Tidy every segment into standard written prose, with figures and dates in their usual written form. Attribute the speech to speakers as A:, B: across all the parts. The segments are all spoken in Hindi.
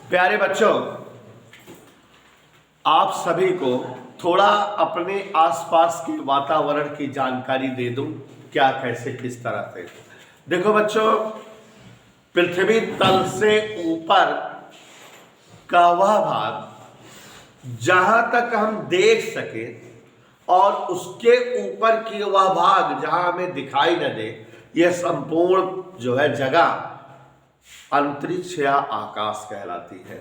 A: प्यारे बच्चों, आप सभी को थोड़ा अपने आसपास के वातावरण की जानकारी दे दूं, क्या कैसे किस तरह से। देखो बच्चों, पृथ्वी तल से ऊपर का वह भाग जहां तक हम देख सके और उसके ऊपर की वह भाग जहां हमें दिखाई न दे, यह संपूर्ण जो है जगह अंतरिक्ष या आकाश कहलाती है।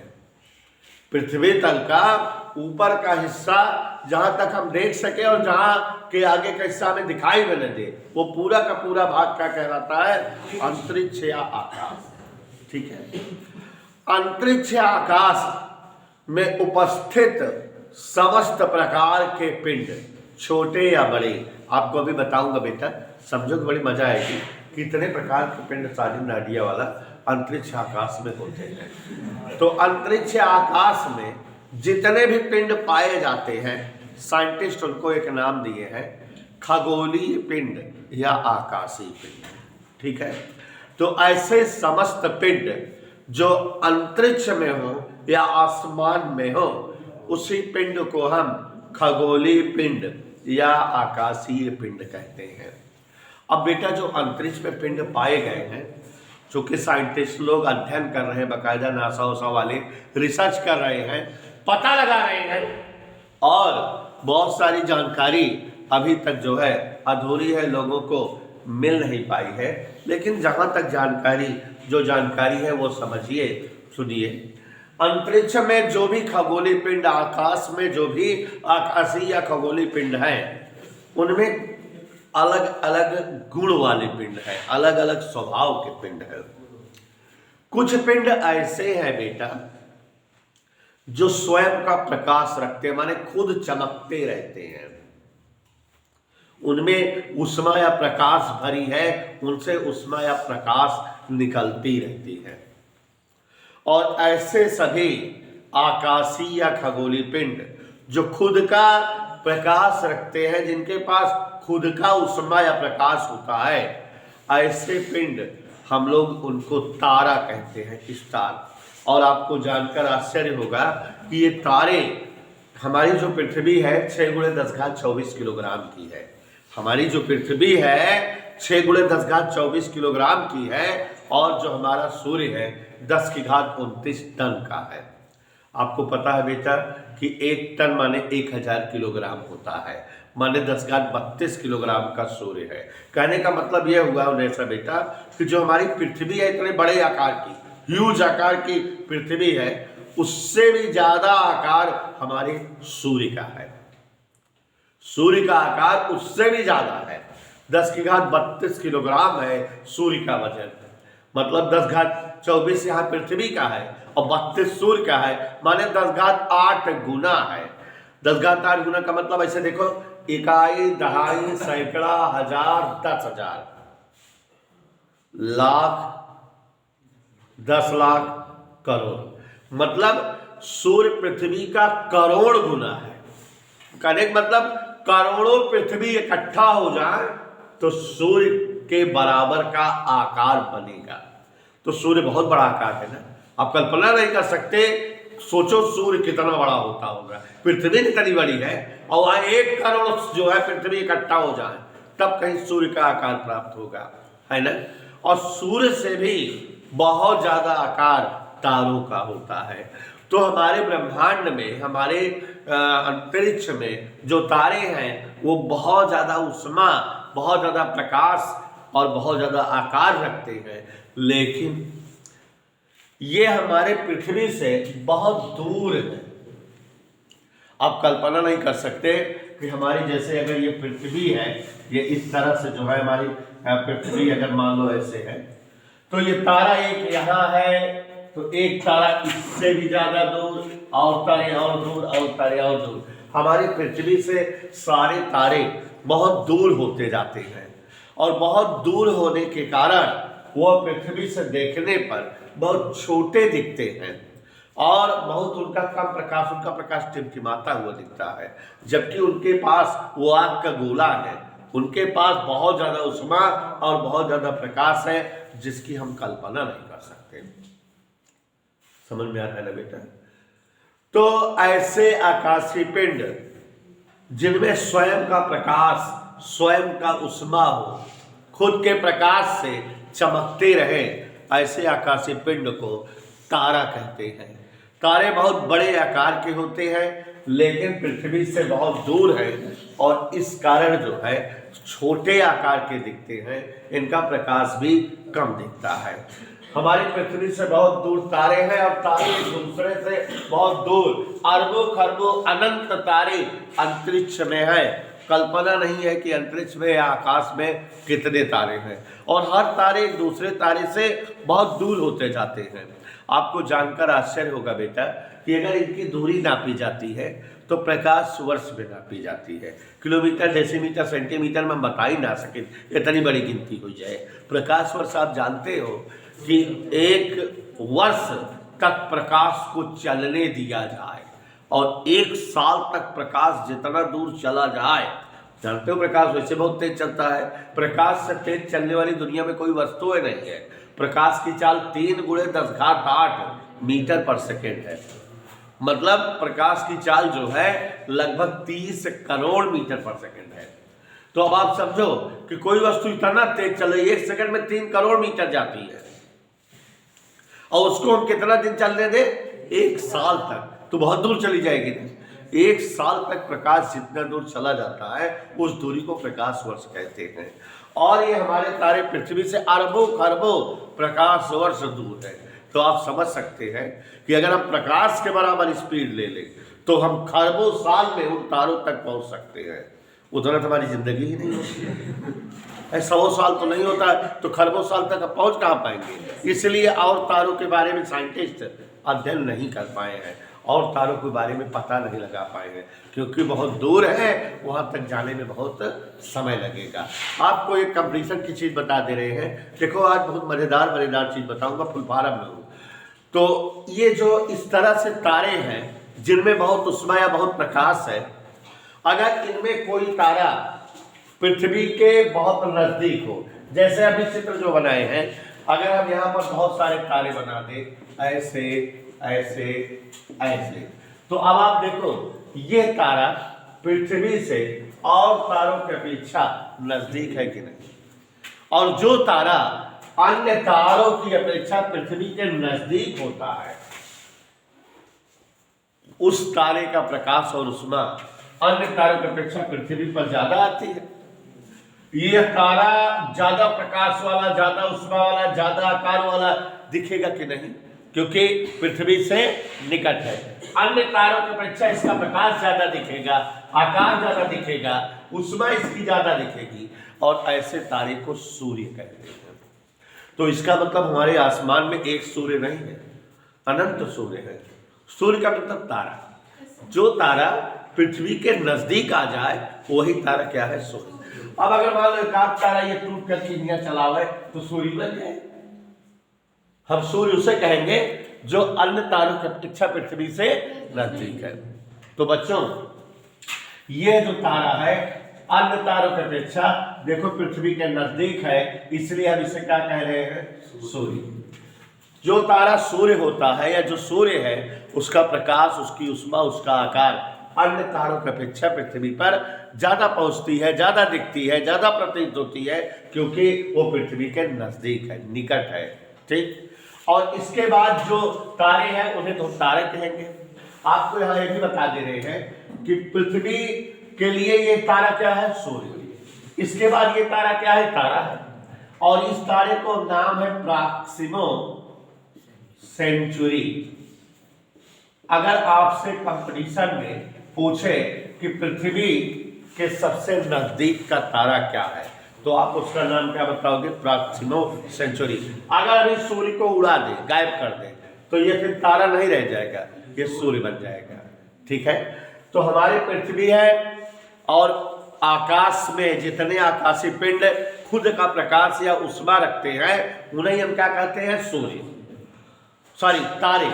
A: पृथ्वी तल का ऊपर का हिस्सा जहां तक हम देख सके और जहां के आगे का हिस्सा हमें दिखाई भी न दे, वो पूरा का पूरा भाग क्या कहलाता है? अंतरिक्ष या आकाश। ठीक है। अंतरिक्ष या आकाश में उपस्थित समस्त प्रकार के पिंड, छोटे या बड़े, आपको अभी बताऊंगा बेटा, समझो कि बड़ी मजा आएगी। कितने प्रकार के पिंड साजिद नाडिया वाला अंतरिक्ष आकाश में होते हैं। तो अंतरिक्ष आकाश में जितने भी पिंड पाए जाते हैं, साइंटिस्ट उनको एक नाम दिए हैं खगोलीय पिंड या आकाशीय पिंड। ठीक है। तो ऐसे समस्त पिंड जो अंतरिक्ष में हो या आसमान में हो, उसी पिंड को हम खगोलीय पिंड या आकाशीय पिंड कहते हैं। अब बेटा, जो अंतरिक्ष में पिंड पाए गए हैं, चूंकि साइंटिस्ट लोग अध्ययन कर रहे हैं, बाकायदा नासा उसा वाले रिसर्च कर रहे हैं, पता लगा रहे हैं, और बहुत सारी जानकारी अभी तक जो है अधूरी है, लोगों को मिल नहीं पाई है। लेकिन जहां तक जानकारी है वो समझिए, सुनिए। अंतरिक्ष में जो भी खगोलीय पिंड, आकाश में जो भी आकाशीय या खगोलीय पिंड है, उनमें अलग अलग गुण वाले पिंड है, अलग अलग स्वभाव के पिंड है। कुछ पिंड ऐसे हैं बेटा जो स्वयं का प्रकाश रखते हैं, माने खुद चमकते रहते हैं, उनमें ऊष्मा या प्रकाश भरी है, उनसे ऊष्मा या प्रकाश निकलती रहती है। और ऐसे सभी आकाशीय या खगोलीय पिंड जो खुद का प्रकाश रखते हैं, जिनके पास खुद का ऊष्मा या प्रकाश होता है, ऐसे पिंड हम लोग उनको तारा कहते हैं, स्टार। और आपको जानकर आश्चर्य होगा कि ये तारे, हमारी जो पृथ्वी है 6 × 10⁻24 किलोग्राम की है। हमारी जो पृथ्वी है 6 × 10⁻24 किलोग्राम की है, और जो हमारा सूर्य है 10⁻29 टन का है। आपको पता है बेटा कि 1 टन माने 1000 किलोग्राम होता है, माने 10⁻32 किलोग्राम का सूर्य है। कहने का मतलब यह हुआ ऐसा बेटा कि जो हमारी पृथ्वी है, इतने बड़े आकार की, ह्यूज आकार की पृथ्वी है, उससे भी ज्यादा आकार हमारे सूर्य का है। सूर्य का आकार उससे भी ज्यादा है, 10⁻32 किलोग्राम है सूर्य का वजन। मतलब 10⁻24 यहाँ पृथ्वी का है और 32 सूर्य का है, माने 10⁸ गुना है। 10⁸ गुना का मतलब ऐसे देखो, इकाई, दहाई, सैकड़ा, हजार, 10,000, लाख, 10 लाख, करोड़। मतलब सूर्य पृथ्वी का करोड़ गुना है। कहने का मतलब करोड़ों पृथ्वी इकट्ठा हो जाए तो सूर्य के बराबर का आकार बनेगा। तो सूर्य बहुत बड़ा आकार है ना, आप कल्पना नहीं कर सकते। सोचो सूर्य कितना बड़ा होता होगा, पृथ्वी कितनी बड़ी है, और वहां 1 करोड़ जो है पृथ्वी इकट्ठा हो जाए तब कहीं सूर्य का आकार प्राप्त होगा, है ना। और सूर्य से भी बहुत ज्यादा आकार तारों का होता है। तो हमारे ब्रह्मांड में, हमारे अंतरिक्ष में जो तारे हैं वो बहुत ज्यादा ऊष्मा, बहुत ज्यादा प्रकाश और बहुत ज्यादा आकार रखते हैं, लेकिन ये हमारे पृथ्वी से बहुत दूर है। आप कल्पना नहीं कर सकते कि हमारी, जैसे अगर ये पृथ्वी है, ये इस तरह से जो है हमारी पृथ्वी अगर मान लो ऐसे है, तो ये तारा एक यहाँ है, तो एक तारा इससे भी ज्यादा दूर, और तारे और दूर, और तारे और दूर। हमारी पृथ्वी से सारे तारे बहुत दूर होते जाते हैं, और बहुत दूर होने के कारण वो पृथ्वी से देखने पर बहुत छोटे दिखते हैं, और बहुत उनका कम प्रकाश, उनका प्रकाश टिमटिमाता हुआ दिखता है। जबकि उनके पास वो आग का गोला है, उनके पास बहुत ज्यादा ऊष्मा और बहुत ज्यादा प्रकाश है, जिसकी हम कल्पना नहीं कर सकते। समझ में आ रहा है ना बेटा? तो ऐसे आकाशीय पिंड जिनमें स्वयं का प्रकाश, स्वयं का उष्मा हो, खुद के प्रकाश से चमकते रहे, ऐसे आकाशीय पिंड को तारा कहते हैं। तारे बहुत बड़े आकार के होते हैं लेकिन पृथ्वी से बहुत दूर है और इस कारण जो है छोटे आकार के दिखते हैं, इनका प्रकाश भी कम दिखता है। हमारी पृथ्वी से बहुत दूर तारे हैं और तारे एक दूसरे से बहुत दूर अरबों खरबों अनंत तारे अंतरिक्ष में है। कल्पना नहीं है कि अंतरिक्ष में या आकाश में कितने तारे हैं और हर तारे एक दूसरे तारे से बहुत दूर होते जाते हैं। आपको जानकर आश्चर्य होगा बेटा कि अगर इनकी दूरी नापी जाती है तो प्रकाश वर्ष में नापी जाती है। किलोमीटर, डेसीमीटर, सेंटीमीटर में बता ही ना सके, इतनी बड़ी गिनती हो जाए। प्रकाश वर्ष आप जानते हो कि एक वर्ष तक प्रकाश को चलने दिया जाए और एक साल तक प्रकाश जितना दूर चला जाए, जानते हो प्रकाश वैसे बहुत तेज चलता है। प्रकाश से तेज चलने वाली दुनिया में कोई वस्तु नहीं है। प्रकाश की चाल 3 × 10⁸ मीटर पर सेकेंड है। मतलब प्रकाश की चाल जो है लगभग 30 करोड़ मीटर पर सेकेंड है। तो अब आप समझो कि कोई वस्तु इतना तेज चल रही है, 1 सेकंड में 3 करोड़ मीटर जाती है और उसको हम कितना दिन चलने दें? 1 साल तक, तो बहुत दूर चली जाएगी ना। 1 साल तक प्रकाश जितना दूर चला जाता है उस दूरी को प्रकाश वर्ष कहते हैं। और ये हमारे तारे पृथ्वी से अरबों खरबों प्रकाश वर्ष दूर है। तो आप समझ सकते हैं कि अगर हम प्रकाश के बराबर स्पीड ले लें तो हम खरबों साल में उन तारों तक पहुंच सकते हैं। उतना तो हमारी जिंदगी ही नहीं होती है। 100 साल तो नहीं होता है तो खरबों साल तक पहुंच कहाँ पाएंगे। इसलिए और तारों के बारे में साइंटिस्ट अध्ययन नहीं कर पाए हैं और तारों के बारे में पता नहीं लगा पाए हैं क्योंकि बहुत दूर है, वहां तक जाने में बहुत समय लगेगा। आपको एक कंपटीशन की चीज़ बता दे रहे हैं। देखो आज बहुत मज़ेदार चीज़ बताऊंगा, फुलफारम में हूँ। तो ये जो इस तरह से तारे हैं जिनमें बहुत उष्मा या बहुत प्रकाश है, अगर इनमें कोई तारा पृथ्वी के बहुत नज़दीक हो, जैसे अभी चित्र जो बनाए हैं, अगर हम यहाँ पर बहुत सारे तारे बना दें ऐसे ऐसे ऐसे, तो अब आप देखो ये तारा पृथ्वी से और तारों की अपेक्षा नजदीक है कि नहीं, और जो तारा अन्य तारों की अपेक्षा पृथ्वी के नजदीक होता है उस तारे का प्रकाश और उष्मा अन्य तारों की अपेक्षा पृथ्वी पर ज्यादा आती है। यह तारा ज्यादा प्रकाश वाला, ज्यादा उष्मा वाला, ज्यादा आकार वाला दिखेगा कि नहीं, क्योंकि पृथ्वी से निकट है। अन्य तारों की अपेक्षा इसका प्रकाश ज्यादा दिखेगा, आकार ज्यादा दिखेगा, उष्मा इसकी ज्यादा दिखेगी, और ऐसे तारे को सूर्य कहते हैं। तो इसका मतलब हमारे आसमान में एक सूर्य नहीं है, अनंत सूर्य है। सूर्य का मतलब तारा, जो तारा पृथ्वी के नजदीक आ जाए वही तारा क्या है? सूर्य। अब अगर मान लो एक आध तारा ये टूट कर चिड़िया चलावे तो सूर्य बन जाए। हम सूर्य उसे कहेंगे जो अन्य तारों की अपेक्षा पृथ्वी से नजदीक है। तो बच्चों ये जो तारा है अन्य तारों की अपेक्षा देखो पृथ्वी के नजदीक है, इसलिए हम इसे क्या कह रहे हैं? सूर्य। जो तारा सूर्य होता है या जो सूर्य है उसका प्रकाश, उसकी उष्मा, उसका आकार अन्य तारों की अपेक्षा पृथ्वी पर ज्यादा पहुंचती है, ज्यादा दिखती है, ज्यादा प्रतीत होती है, क्योंकि वो पृथ्वी के नजदीक है, निकट है। ठीक। और इसके बाद जो तारे हैं उन्हें तो तारे कहेंगे। आपको यहाँ ये भी बता दे रहे हैं कि पृथ्वी के लिए ये तारा क्या है? सूर्य। इसके बाद ये तारा क्या है? तारा है। और इस तारे को नाम है प्रॉक्सिमा सेंचुरी। अगर आपसे कंपटीशन में पूछे कि पृथ्वी के सबसे नजदीक का तारा क्या है तो आप उसका नाम क्या बताओगे? Proxima Centauri. अगर अभी सूर्य को उड़ा दे, गायब कर दे, तो ये फिर तारा नहीं रह जाएगा, ये सूर्य बन जाएगा। ठीक है। तो हमारी पृथ्वी है और आकाश में जितने आकाशीय पिंड खुद का प्रकाश या उष्मा रखते हैं उन्हें हम क्या कहते हैं? सूर्य, सॉरी तारे।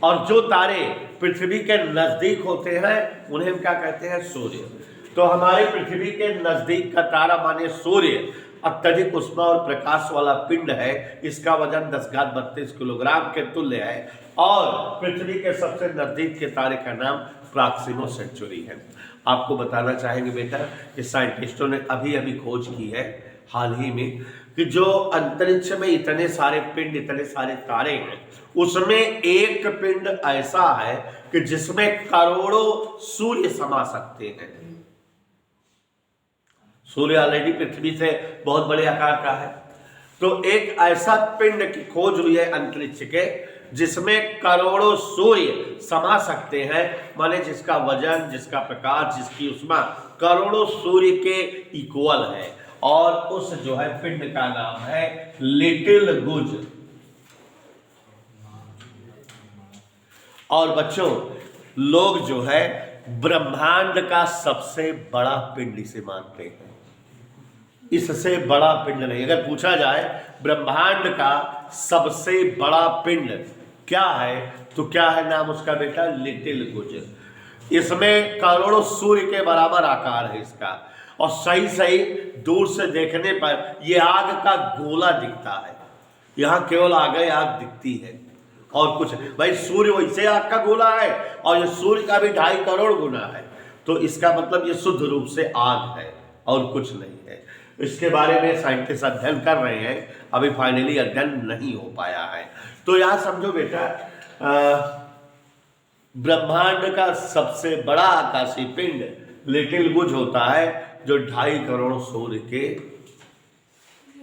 A: और जो तारे पृथ्वी के नजदीक होते हैं उन्हें हम क्या कहते हैं? सूर्य। तो हमारे पृथ्वी के नजदीक का तारा माने सूर्य अत्यधिक ऊष्मा और प्रकाश वाला पिंड है। इसका वजन 1032 किलोग्राम के तुल्य है और पृथ्वी के सबसे नजदीक के तारे का नाम प्रॉक्सिमा सेंचुरी है। आपको बताना चाहेंगे बेटा कि साइंटिस्टों ने अभी अभी खोज की है हाल ही में कि जो अंतरिक्ष में इतने सारे पिंड, इतने सारे तारे हैं, उसमें एक पिंड ऐसा है कि जिसमें करोड़ों सूर्य समा सकते हैं। सूर्य ऑलरेडी पृथ्वी से बहुत बड़े आकार का है, तो एक ऐसा पिंड की खोज हुई है अंतरिक्ष के जिसमें करोड़ों सूर्य समा सकते हैं, माने जिसका वजन, जिसका प्रकाश, जिसकी ऊष्मा करोड़ों सूर्य के इक्वल है। और उस जो है पिंड का नाम है लिटिल गुज। और बच्चों, लोग जो है ब्रह्मांड का सबसे बड़ा पिंड इसे मानते हैं। इससे बड़ा पिंड नहीं। अगर पूछा जाए ब्रह्मांड का सबसे बड़ा पिंड क्या है तो क्या है नाम उसका बेटा? लिटिल गुज। इसमें करोड़ों सूर्य के बराबर आकार है इसका, और सही सही दूर से देखने पर यह आग का गोला दिखता है। यहां केवल आग दिखती है और कुछ भाई, सूर्य वैसे आग का गोला है और ये सूर्य का भी 2.5 करोड़ गुना है, तो इसका मतलब ये शुद्ध रूप से आग है और कुछ नहीं है। इसके बारे में साइंटिस्ट अध्ययन कर रहे हैं, अभी फाइनली अध्ययन नहीं हो पाया है। तो यहां समझो बेटा, ब्रह्मांड का सबसे बड़ा आकाशीय पिंड लिटिल गुज होता है, जो 2.5 करोड़ सूर्य के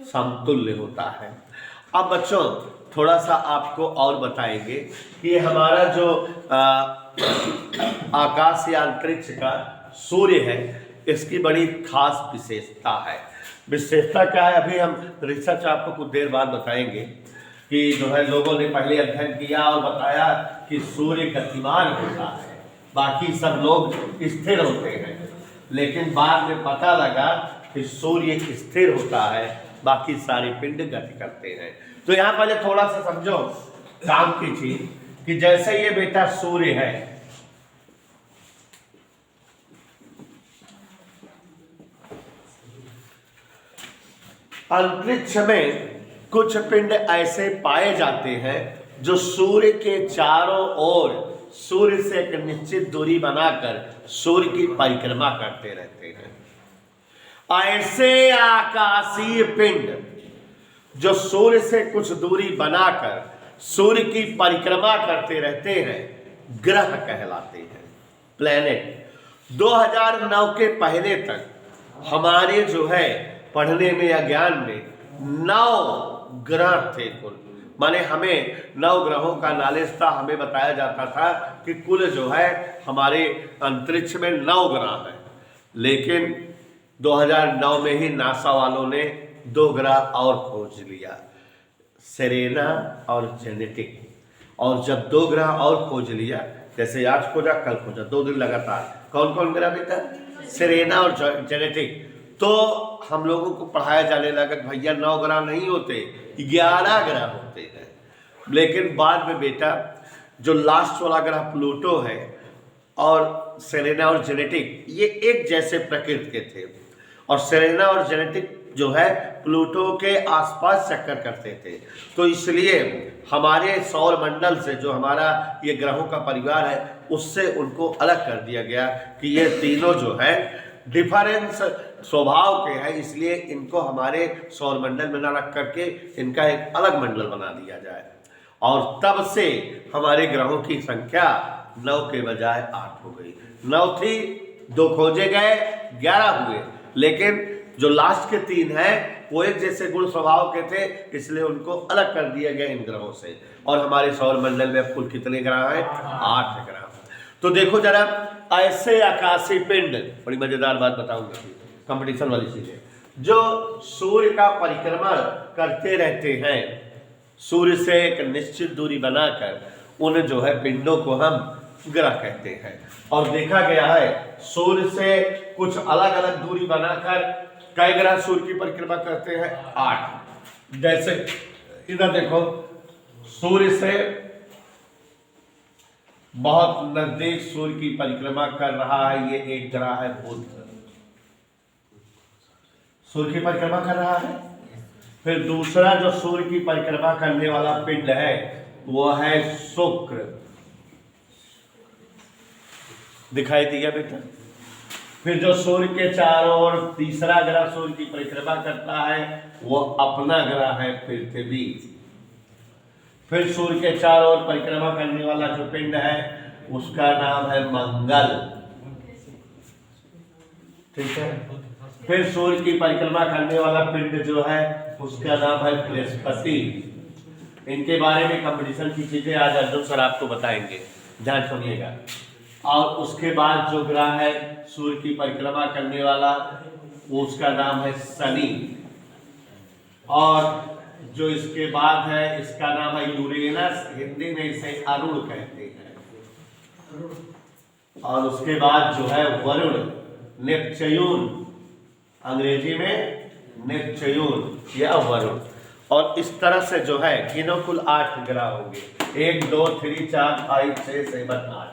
A: समतुल्य होता है। अब बच्चों, थोड़ा सा आपको और बताएंगे कि हमारा जो आकाश या अंतरिक्ष का सूर्य है, इसकी बड़ी खास विशेषता है। विशेषता क्या है अभी हम रिसर्च आपको कुछ देर बाद बताएंगे कि जो है लोगों ने पहले अध्ययन किया और बताया कि सूर्य गतिमान होता है, बाकी सब लोग स्थिर होते हैं, लेकिन बाद में पता लगा कि सूर्य स्थिर होता है, बाकी सारे पिंड गति करते हैं। तो यहाँ पहले थोड़ा सा समझो काम की चीज कि जैसे ये बेटा सूर्य है, अंतरिक्ष में कुछ पिंड ऐसे पाए जाते हैं जो सूर्य के चारों ओर सूर्य से एक निश्चित दूरी बनाकर सूर्य की परिक्रमा करते रहते हैं। ऐसे आकाशीय पिंड जो सूर्य से कुछ दूरी बनाकर सूर्य की परिक्रमा करते रहते हैं, ग्रह कहलाते हैं, प्लेनेट। 2009 के पहले तक हमारे जो है पढ़ने में या ज्ञान में 9 ग्रह थे कुल, माने हमें 9 ग्रहों का नॉलेज था। हमें बताया जाता था कि कुल जो है हमारे अंतरिक्ष में 9 ग्रह हैं, लेकिन 2009 में ही नासा वालों ने 2 ग्रह और खोज लिया, सेरेना और जेनेटिक। और जब 2 ग्रह और खोज लिया, जैसे आज खोजा कल खोजा, 2 दिन लगातार। कौन कौन ग्रह बेटा? सेरेना और जेनेटिक। तो हम लोगों को पढ़ाया जाने लगा कि भैया 9 ग्रह नहीं होते, 11 ग्रह होते हैं। लेकिन बाद में बेटा जो लास्ट वाला ग्रह प्लूटो है और सेरेना और जेनेटिक, ये एक जैसे प्रकृति के थे, और सेरेना और जेनेटिक जो है प्लूटो के आसपास चक्कर करते थे। तो इसलिए हमारे सौर मंडल से जो हमारा ये ग्रहों का परिवार है, उससे उनको अलग कर दिया गया कि ये तीनों जो है डिफरेंस स्वभाव के हैं, इसलिए इनको हमारे सौर मंडल में न रख करके इनका एक अलग मंडल बना दिया जाए। और तब से हमारे ग्रहों की संख्या 9 के बजाय 8 हो गई। 9 थी, 2 खोजे गए, 11 हुए, लेकिन जो लास्ट के 3 हैं वो एक जैसे गुण स्वभाव के थे, इसलिए उनको अलग कर दिया गया इन ग्रहों से। और हमारे सौर मंडल में कुल कितने ग्रह हैं? 8 ग्रह। तो देखो जरा, ऐसे आकाशीय पिंड, बड़ी मजेदार बात बताऊंगा, कंपटीशन वाली चीजें, जो सूर्य का परिक्रमा करते रहते हैं, सूर्य से एक निश्चित दूरी बनाकर, उन जो है पिंडों को हम ग्रह कहते हैं। और देखा गया है सूर्य से कुछ अलग अलग दूरी बनाकर कई ग्रह सूर्य की परिक्रमा करते हैं? 8। जैसे इधर देखो, सूर्य से बहुत नजदीक सूर्य की परिक्रमा कर रहा है ये एक ग्रह है बुध। सूर्य की परिक्रमा कर रहा है। फिर दूसरा जो सूर्य की परिक्रमा करने वाला पिंड है वो है शुक्र, दिखाई दिया बेटा। फिर जो सूर्य के चारों ओर तीसरा ग्रह सूर्य की परिक्रमा करता है वो अपना ग्रह है पृथ्वी। फिर सूर्य के चारों ओर परिक्रमा करने वाला जो पिंड है उसका नाम है मंगल, ठीक है। फिर सूर्य की परिक्रमा करने वाला पिंड जो है उसका नाम है बृहस्पति। इनके बारे में कंपटीशन की चीजें आज अर्जुन सर आपको बताएंगे, ध्यान सुनिएगा। और उसके बाद जो ग्रह है सूर्य की परिक्रमा करने वाला वो उसका नाम है शनि। और जो इसके बाद है इसका नाम है यूरेनस, हिंदी में इसे अरुण कहते हैं। और उसके बाद जो है वरुण, नेपच्यून, अंग्रेजी में नेपच्यून या वरुण। और इस तरह से जो है गिनो कुल 8 ग्रह होंगे, 1 2 3 4 5 6 7 8,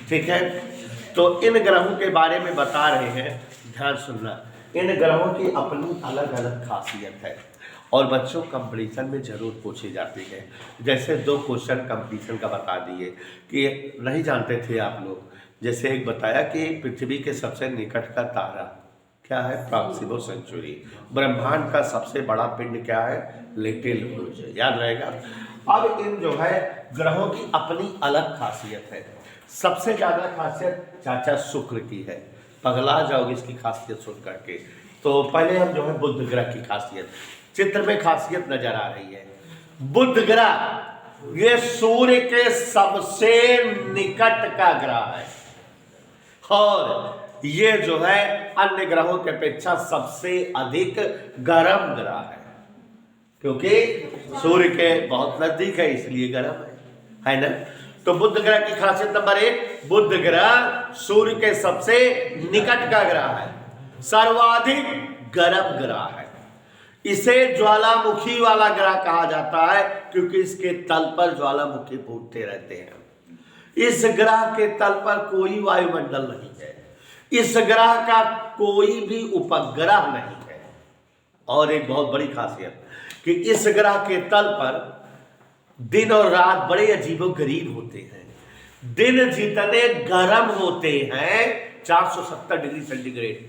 A: ठीक है। तो इन ग्रहों के बारे में बता रहे हैं, ध्यान सुनना। इन ग्रहों की अपनी अलग अलग खासियत है और बच्चों कंपटीशन में जरूर पूछी जाती है। जैसे 2 क्वेश्चन कंपटीशन का बता दिए कि नहीं जानते थे आप लोग। जैसे एक बताया कि पृथ्वी के सबसे निकट का तारा क्या है, प्रॉक्सिमा सेंचुरी। ब्रह्मांड का सबसे बड़ा पिंड क्या है, लिटिल ब्रुज, याद रहेगा। अब इन जो है ग्रहों की अपनी अलग खासियत है। सबसे ज्यादा खासियत चाचा शुक्र की है, पगला जाओगे इसकी खासियत सुन करके। तो पहले हम जो है बुध ग्रह की खासियत, चित्र में खासियत नजर आ रही है। बुध ग्रह ये सूर्य के सबसे निकट का ग्रह है और ये जो है अन्य ग्रहों के अपेक्षा सबसे अधिक गर्म ग्रह है, क्योंकि सूर्य के बहुत नजदीक है इसलिए गर्म है ना। तो बुध ग्रह की खासियत नंबर 1, बुध ग्रह सूर्य के सबसे निकट का ग्रह है, सर्वाधिक गर्म ग्रह है। इसे ज्वालामुखी वाला ग्रह कहा जाता है क्योंकि इसके तल पर ज्वालामुखी फूटते रहते हैं। इस ग्रह के तल पर कोई वायुमंडल नहीं है, इस ग्रह का कोई भी उपग्रह नहीं है। और एक बहुत बड़ी खासियत कि इस ग्रह के तल पर दिन और रात बड़े अजीबोगरीब होते हैं। दिन जितने गर्म होते हैं 470 डिग्री सेंटीग्रेड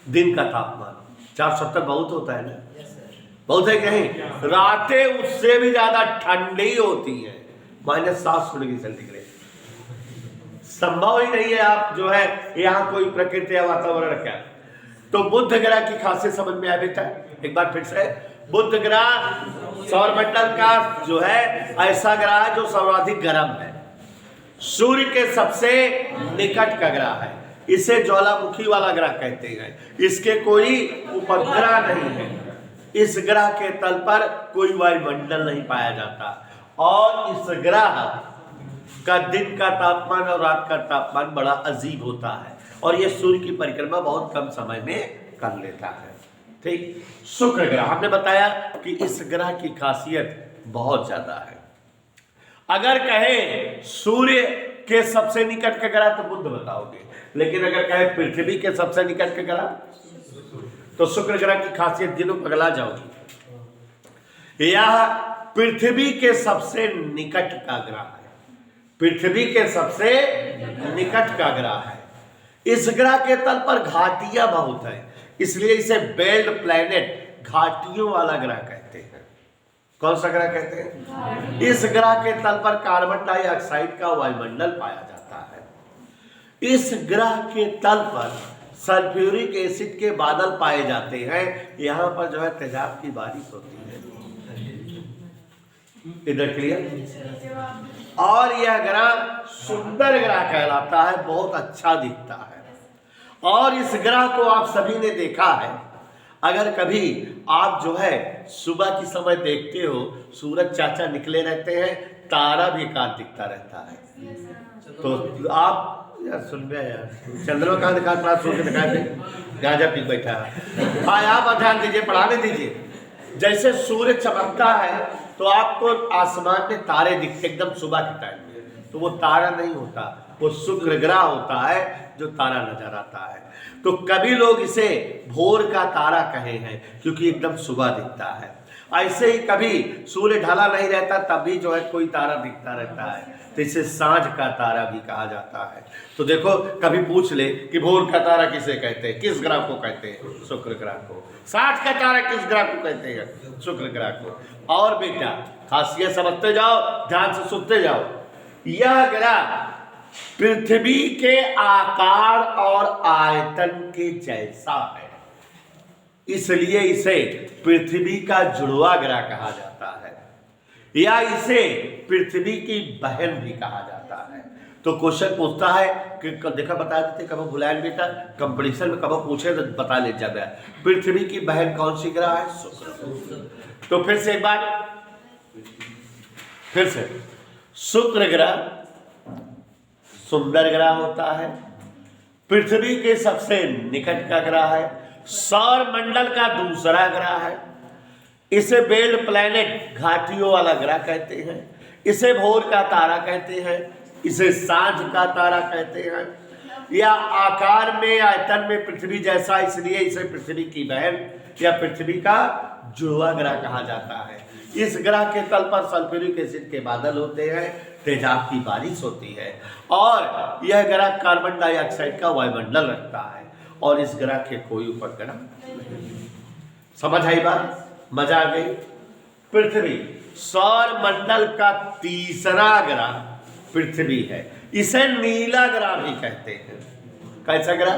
A: दिन का तापमान, 470 बहुत होता है ना, बहुत है कि नहीं। रातें उससे भी ज्यादा ठंडी होती हैं, -700 डिग्री सेंटीग्रेड। संभव ही नहीं है आप जो है यहाँ कोई प्रकृति या वातावरण क्या। तो बुध ग्रह की खासियत समझ में आ बेटा। एक बार फिर से, बुध ग्रह सौरमंडल का जो है ऐसा ग्रह है जो सर्वाधिक गर्म है, सूर्य के सबसे निकट का ग्रह है, इसे ज्वालामुखी वाला ग्रह कहते हैं। इसके कोई उपग्रह नहीं है, इस ग्रह के तल पर कोई वायुमंडल नहीं पाया जाता और इस ग्रह का दिन का तापमान और रात का तापमान बड़ा अजीब होता है और यह सूर्य की परिक्रमा बहुत कम समय में कर लेता है। ठीक, शुक्र ग्रह हमने बताया कि इस ग्रह की खासियत बहुत ज्यादा है। अगर कहें सूर्य के सबसे निकट का ग्रह तो बुध बताओगे, लेकिन अगर कहें पृथ्वी के सबसे निकट का ग्रह तो शुक्र ग्रह की खासियत जिन्हों पगला जाओगी। यह पृथ्वी के सबसे निकट का ग्रह है, पृथ्वी के सबसे निकट का ग्रह है। इस ग्रह के तल पर घाटियां बहुत है, इसलिए इसे बेल्ट प्लैनेट, घाटियों वाला ग्रह कहते हैं। कौन सा ग्रह कहते हैं? इस ग्रह के तल पर कार्बन डाइऑक्साइड का वायुमंडल पाया जाता है। इस ग्रह के तल पर सल्फ्यूरिक एसिड के बादल पाए जाते हैं। यहाँ पर जो है तेजाब की बारिश होती है। इधर क्लियर? और यह ग्रह सुंदर ग्रह कहलाता है, बहुत अच्छा दिखता है। और इस ग्रह को आप सभी ने देखा है, अगर कभी आप जो है सुबह की समय देखते हो, सूरज चाचा निकले रहते हैं, तारा भी एकाध दिखता रहता है। तो आप यार सुन रहे यार, चंद्रमा कहाँ दिखा रहा, सूर्य दिखा दे, गांजा पी बैठा है। हाँ, आप ध्यान दीजिए, पढ़ाने दीजिए। जैसे सूर्य चमकता है तो आपको आसमान में तारे दिखते एकदम सुबह के टाइम में, तो वो तारा नहीं होता, वो शुक्र ग्रह होता है जो तारा नजर आता है। तो कभी लोग इसे भोर का तारा कहे हैं क्योंकि एकदम सुबह दिखता है। ऐसे ही कभी सूर्य ढला नहीं रहता तब भी जो है कोई तारा दिखता रहता है, तो इसे सांझ का तारा भी कहा जाता है। तो देखो कभी पूछ ले कि भोर का तारा किसे कहते हैं, किस ग्रह को कहते हैं, शुक्र ग्रह को। सांझ का तारा किस ग्रह को कहते हैं, शुक्र ग्रह को। और बेटा खासियत समझते जाओ, ध्यान से सुनते जाओ। यह ग्रह पृथ्वी के आकार और आयतन के जैसा है, इसलिए इसे पृथ्वी का जुड़वा ग्रह कहा जाता है, या इसे पृथ्वी की बहन भी कहा जाता है। तो क्वेश्चन पूछता है कि देखा बता देते, कब भुलाएं बेटा, कंपटीशन में कब पूछे तो बता ले जाता है। पृथ्वी की बहन कौन सी ग्रह है, शुक्र। तो फिर से एक बार, फिर से शुक्र ग्रह सुंदर ग्रह होता है, पृथ्वी के सबसे निकट का ग्रह है, सौर मंडल का दूसरा ग्रह है। इसे बेल्ट प्लैनेट घाटियों वाला ग्रह कहते हैं, इसे भोर का तारा कहते हैं, इसे सांझ का तारा कहते हैं, या आकार में आयतन में पृथ्वी जैसा, इसलिए इसे पृथ्वी की बहन या पृथ्वी का जुड़वा ग्रह कहा जाता है। इस ग्रह के तल पर सल्फ्यूरिक एसिड के बादल होते हैं, तेजाब की बारिश होती है, और यह ग्रह कार्बन डाइऑक्साइड का वायुमंडल रखता है, और इस ग्रह के कोई उपग्रह नहीं। समझ आई बात, मजा आ गई। पृथ्वी सौर मंडल का तीसरा ग्रह पृथ्वी है, इसे नीला ग्रह भी कहते हैं। कैसा ग्रह,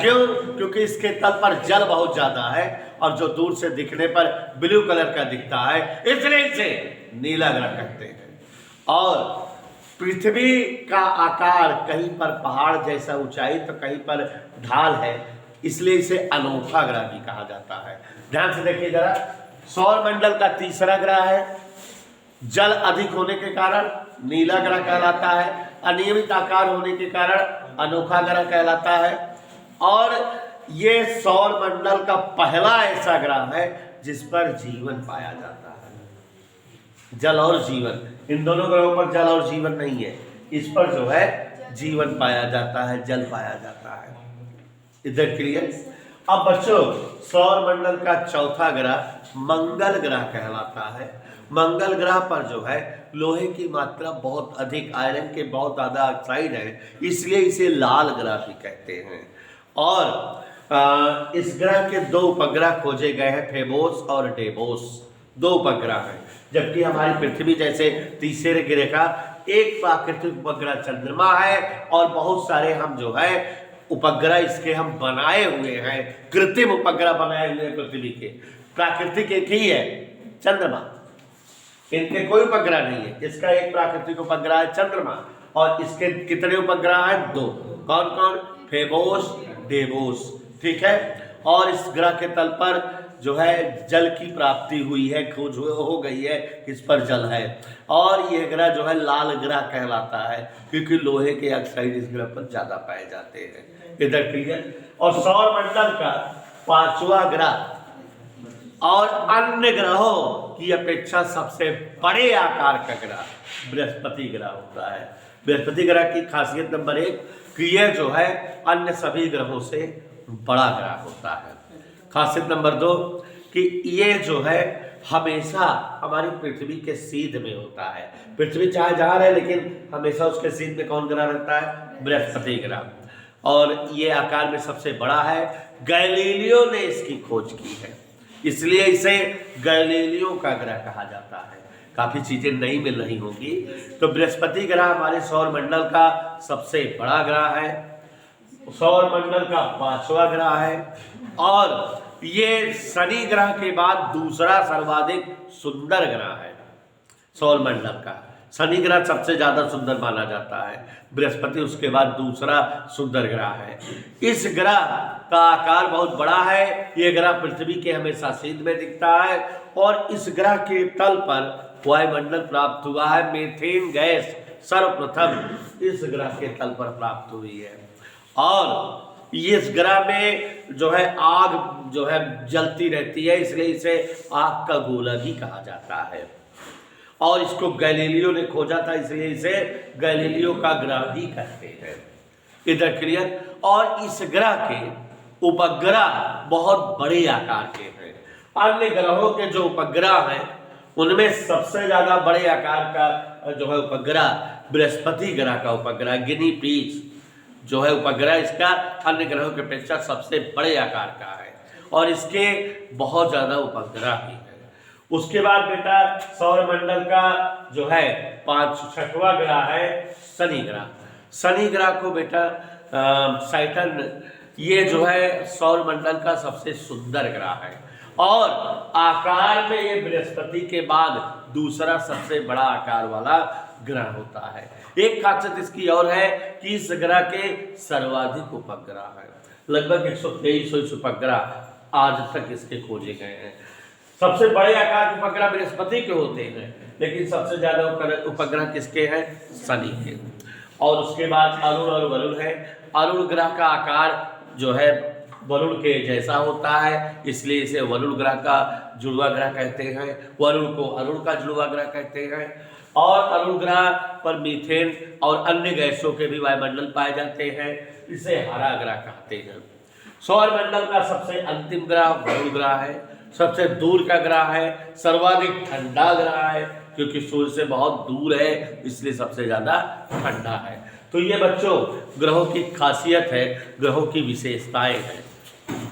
A: क्यों, क्योंकि इसके तल पर जल बहुत ज्यादा है और जो दूर से दिखने पर ब्लू कलर का दिखता है, इसलिए इसे नीला ग्रह कहते हैं। और पृथ्वी का आकार कहीं पर पहाड़ जैसा ऊंचाई तो कहीं पर ढाल है, इसलिए इसे अनोखा ग्रह भी कहा जाता है। ध्यान से देखिए जरा, सौर मंडल का तीसरा ग्रह है, जल अधिक होने के कारण नीला ग्रह कहलाता है, अनियमित आकार होने के कारण अनोखा ग्रह कहलाता है, और ये सौर मंडल का पहला ऐसा ग्रह है जिस पर जीवन पाया जाता है। जल और जीवन, इन दोनों ग्रहों पर जल और जीवन नहीं है, इस पर जो है जीवन पाया जाता है, जल पाया जाता है। इधर क्लियर। अब बच्चों सौर मंडल का चौथा ग्रह मंगल ग्रह कहलाता है। मंगल ग्रह पर जो है लोहे की मात्रा बहुत अधिक, आयरन के बहुत ज्यादा ऑक्साइड है, इसलिए इसे लाल ग्रह भी कहते हैं। और इस ग्रह के दो उपग्रह खोजे गए हैं, फेबोस और डेबोस, दो उपग्रह हैं। जबकि हमारी पृथ्वी जैसे तीसरे ग्रह का एक प्राकृतिक उपग्रह चंद्रमा है, और बहुत सारे हम जो है उपग्रह इसके हम बनाए हुए हैं, कृत्रिम उपग्रह बनाए हुए हैं पृथ्वी के। प्राकृतिक एक ही है चंद्रमा, इनके कोई उपग्रह नहीं है। इसका एक प्राकृतिक उपग्रह है चंद्रमा, और इसके कितने उपग्रह हैं, दो। कौन कौन, फेबोस, डेबोस, ठीक है। और इस ग्रह के तल पर जो है जल की प्राप्ति हुई है, खोज हो गई है, इस पर जल है, और यह ग्रह जो है लाल ग्रह कहलाता है क्योंकि लोहे के ऑक्साइड इस ग्रह पर ज्यादा पाए जाते हैं। इधर क्लियर। और सौर मंडल का पांचवा ग्रह और अन्य ग्रहों की अपेक्षा सबसे बड़े आकार का ग्रह बृहस्पति ग्रह होता है। बृहस्पति ग्रह की खासियत नंबर 1 कि यह जो है अन्य सभी ग्रहों से बड़ा ग्रह होता है। खासियत नंबर 2 कि ये जो है हमेशा हमारी पृथ्वी के सीध में होता है। पृथ्वी चाहे जहाँ रहे लेकिन हमेशा उसके सीध में कौन ग्रह रहता है, बृहस्पति ग्रह। और ये आकार में सबसे बड़ा है। गैलीलियो ने इसकी खोज की है, इसलिए इसे गैलीलियो का ग्रह कहा जाता है। काफी चीजें नई मिल रही होंगी। तो बृहस्पति ग्रह हमारे सौर मंडल का सबसे बड़ा ग्रह है, सौर मंडल का 5वां ग्रह है, और ये शनि ग्रह के बाद दूसरा सर्वाधिक सुंदर ग्रह है सौर मंडल का। शनि ग्रह सबसे ज्यादा सुंदर माना जाता है, बृहस्पति उसके बाद दूसरा सुंदर ग्रह है। इस ग्रह का आकार बहुत बड़ा है। यह ग्रह पृथ्वी के हमेशा सीध में दिखता है, और इस ग्रह के तल पर वायुमंडल प्राप्त हुआ है। मीथेन गैस सर्वप्रथम इस ग्रह के तल पर प्राप्त हुई है, और इस ग्रह में जो है आग जो है जलती रहती है, इसलिए इसे आग का गोला भी कहा जाता है। और इसको गैलीलियो ने खोजा था, इसलिए इसे गैलीलियो का ग्रह भी कहते हैं। इधर क्लियर। और इस ग्रह के उपग्रह बहुत बड़े आकार के हैं। अन्य ग्रहों के जो उपग्रह हैं उनमें सबसे ज्यादा बड़े आकार का जो है उपग्रह बृहस्पति ग्रह का उपग्रह गिनी पीस जो है उपग्रह, इसका अन्य ग्रहों की अपेक्षा सबसे बड़े आकार का है और इसके बहुत ज्यादा उपग्रह भी है। उसके बाद बेटा सौरमंडल का जो है 6वां ग्रह है शनि ग्रह। शनि ग्रह को बेटा सैटर्न, ये जो है सौरमंडल का सबसे सुंदर ग्रह है और आकार में ये बृहस्पति के बाद दूसरा सबसे बड़ा आकार वाला ग्रह होता है। एक खासियत इसकी और है कि इस ग्रह के सर्वाधिक उपग्रह है, लगभग 123 उपग्रह आज तक इसके खोजे गए हैं। सबसे बड़े आकार के उपग्रह बृहस्पति के होते हैं, लेकिन सबसे ज्यादा उपग्रह किसके हैं? शनि के। और उसके बाद अरुण और वरुण है। अरुण ग्रह का आकार जो है वरुण के जैसा होता है, इसलिए इसे वरुण ग्रह का जुड़वा ग्रह कहते हैं। वरुण को अरुण का जुड़वा ग्रह कहते हैं। और अरुण ग्रह पर मीथेन और अन्य गैसों के भी वायुमंडल पाए जाते हैं, इसे हरा ग्रह कहते हैं। सौरमंडल का सबसे अंतिम ग्रह वरुण ग्रह है, सबसे दूर का ग्रह है, सर्वाधिक ठंडा ग्रह है क्योंकि सूर्य से बहुत दूर है, इसलिए सबसे ज्यादा ठंडा है। तो ये बच्चों ग्रहों की खासियत है, ग्रहों की विशेषताएं हैं।